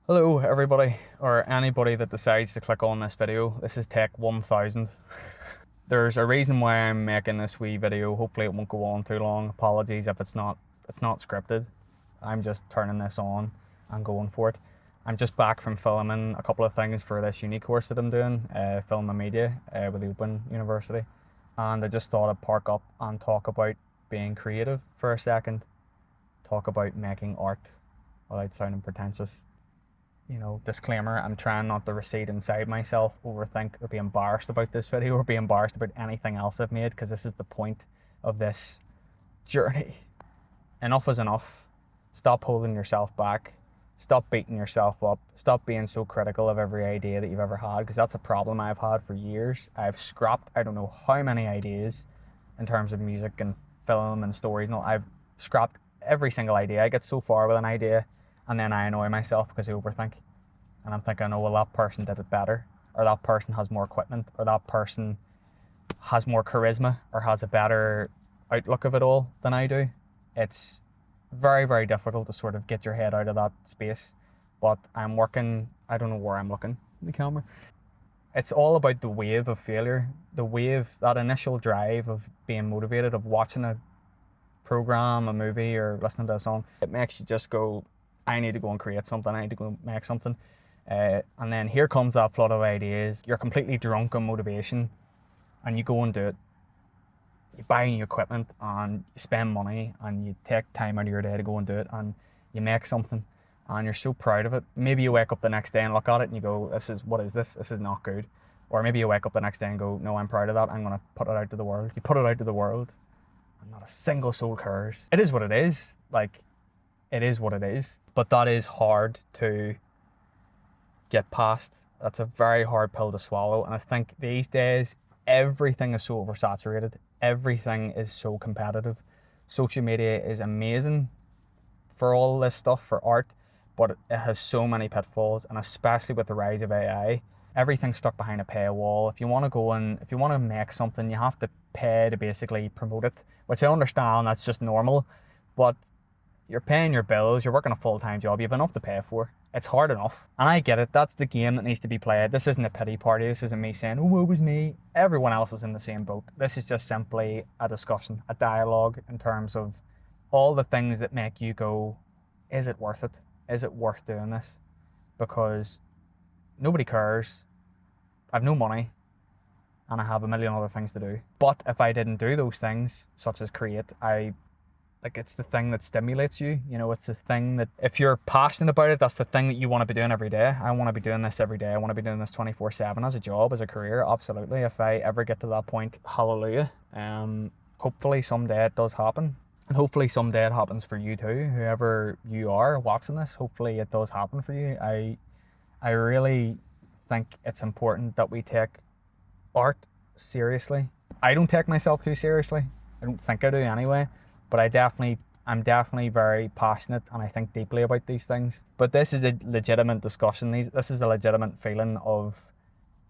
Hello everybody, or anybody that decides to click on this video. This is Tech 1000. There's a reason why I'm making this wee video. Hopefully it won't go on too long. Apologies if it's not scripted. I'm just turning this on and going for it. I'm just back from filming a couple of things for this uni course that I'm doing, film and media with the Open University. And I just thought I'd park up and talk about being creative for a second. Talk about making art without sounding pretentious. Disclaimer, I'm trying not to recede inside myself, overthink, or be embarrassed about this video, or be embarrassed about anything else I've made, because this is the point of this journey. Enough is enough. Stop holding yourself back. Stop beating yourself up. Stop being so critical of every idea that you've ever had, because that's a problem I've had for years. I've scrapped I don't know how many ideas in terms of music and film and stories. No, I've scrapped every single idea. I get so far with an idea, and then I annoy myself because I overthink. And I'm thinking, oh, well, that person did it better, or that person has more equipment, or that person has more charisma, or has a better outlook of it all than I do. It's very, very difficult to sort of get your head out of that space. But I'm working, I don't know where I'm looking in the camera. It's all about the wave of failure, the wave, that initial drive of being motivated, of watching a program, a movie, or listening to a song. It makes you just go, I need to go and create something, I need to go make something. And then here comes that flood of ideas. You're completely drunk on motivation, and you go and do it. You buy new equipment, and you spend money, and you take time out of your day to go and do it, and you make something, and you're so proud of it. Maybe you wake up the next day and look at it and you go, what is this? This is not good. Or maybe you wake up the next day and go, no, I'm proud of that. I'm going to put it out to the world. You put it out to the world, and not a single soul cares. It is what it is. It is what it is. But that is hard to get past. That's a very hard pill to swallow. And I think these days, everything is so oversaturated. Everything is so competitive. Social media is amazing for all this stuff, for art, but it has so many pitfalls, and especially with the rise of AI, everything's stuck behind a paywall. If you want to make something, you have to pay to basically promote it, which I understand, that's just normal, but you're paying your bills, you're working a full-time job, you have enough to pay for. It's hard enough. And I get it, that's the game that needs to be played. This isn't a pity party, this isn't me saying, oh, woe was me. Everyone else is in the same boat. This is just simply a discussion, a dialogue in terms of all the things that make you go, is it worth it? Is it worth doing this? Because nobody cares. I've no money, and I have a million other things to do. But if I didn't do those things, such as create, it's the thing that stimulates you. It's the thing that, if you're passionate about it, that's the thing that you want to be doing every day. I want to be doing this every day. I want to be doing this 24/7 as a job, as a career, absolutely. If I ever get to that point, hallelujah. Hopefully someday it does happen. And hopefully someday it happens for you too, whoever you are watching this. Hopefully it does happen for you. I really think it's important that we take art seriously. I don't take myself too seriously. I don't think I do anyway. But I'm definitely very passionate, and I think deeply about these things. But this is a legitimate discussion. This is a legitimate feeling of,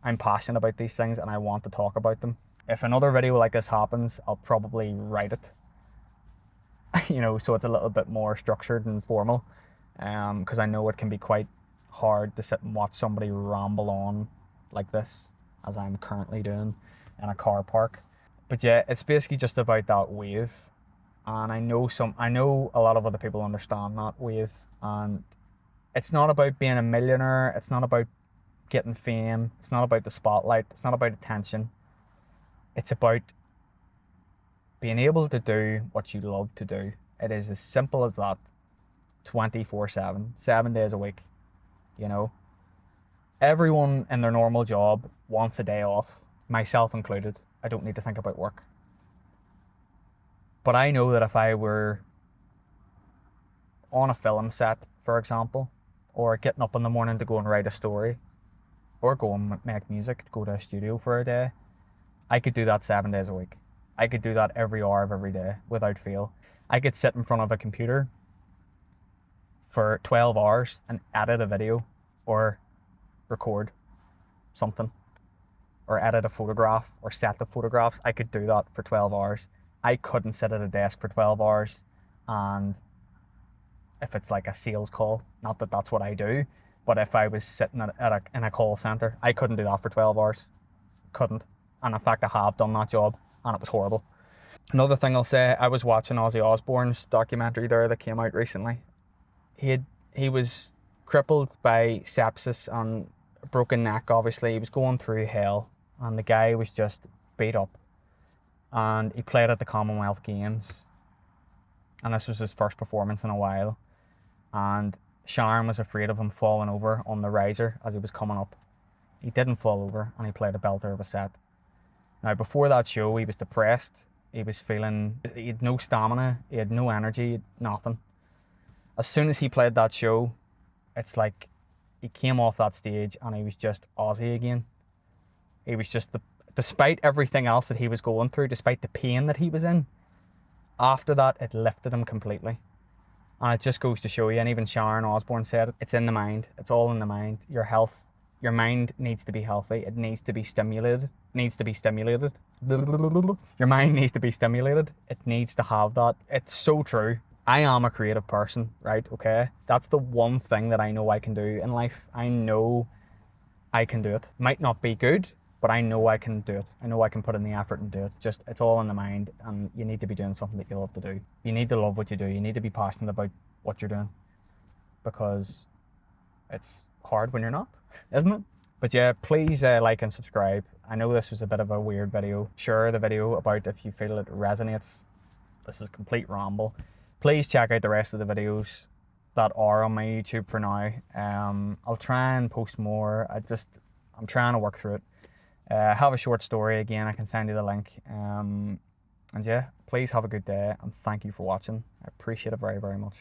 I'm passionate about these things and I want to talk about them. If another video like this happens, I'll probably write it. So it's a little bit more structured and formal. Because I know it can be quite hard to sit and watch somebody ramble on like this, as I'm currently doing in a car park. But yeah, it's basically just about that wave. And I know a lot of other people understand that wave, and it's not about being a millionaire, it's not about getting fame, it's not about the spotlight, it's not about attention. It's about being able to do what you love to do. It is as simple as that. 24/7, 7 days a week. Everyone in their normal job wants a day off, myself included. I don't need to think about work. But I know that if I were on a film set, for example, or getting up in the morning to go and write a story, or go and make music, go to a studio for a day, I could do that 7 days a week. I could do that every hour of every day without fail. I could sit in front of a computer for 12 hours and edit a video, or record something, or edit a photograph, or set the photographs. I could do that for 12 hours. I couldn't sit at a desk for 12 hours, and if it's like a sales call, not that that's what I do, But if I was sitting in a call centre, I couldn't do that for 12 hours. Couldn't. And in fact, I have done that job, and it was horrible. Another thing I'll say, I was watching Ozzy Osbourne's documentary there that came out recently. He was crippled by sepsis and a broken neck, obviously. He was going through hell, and the guy was just beat up. And he played at the Commonwealth Games, and this was his first performance in a while. And Sharon was afraid of him falling over on the riser as he was coming up. He didn't fall over, and he played a belter of a set. Now, before that show, he was depressed. He had no stamina, he had no energy, nothing. As soon as he played that show, it's like he came off that stage and he was just Ozzy again. He was just, despite everything else that he was going through, despite the pain that he was in, after that, it lifted him completely. And it just goes to show you, and even Sharon Osbourne said it, it's in the mind. It's all in the mind. Your health, your mind needs to be healthy. It needs to be stimulated. Your mind needs to be stimulated. It needs to have that. It's so true. I am a creative person, right? Okay. That's the one thing that I know I can do in life. I know I can do it. Might not be good, but I know I can do it. I know I can put in the effort and do it. Just, it's all in the mind, and you need to be doing something that you love to do. You need to love what you do. You need to be passionate about what you're doing, because it's hard when you're not, isn't it? But yeah, please like and subscribe. I know this was a bit of a weird video. Share the video about if you feel it resonates. This is complete ramble. Please check out the rest of the videos that are on my YouTube for now. I'll try and post more. I'm trying to work through it. I have a short story again. I can send you the link. And yeah, please have a good day, and thank you for watching. I appreciate it very, very much.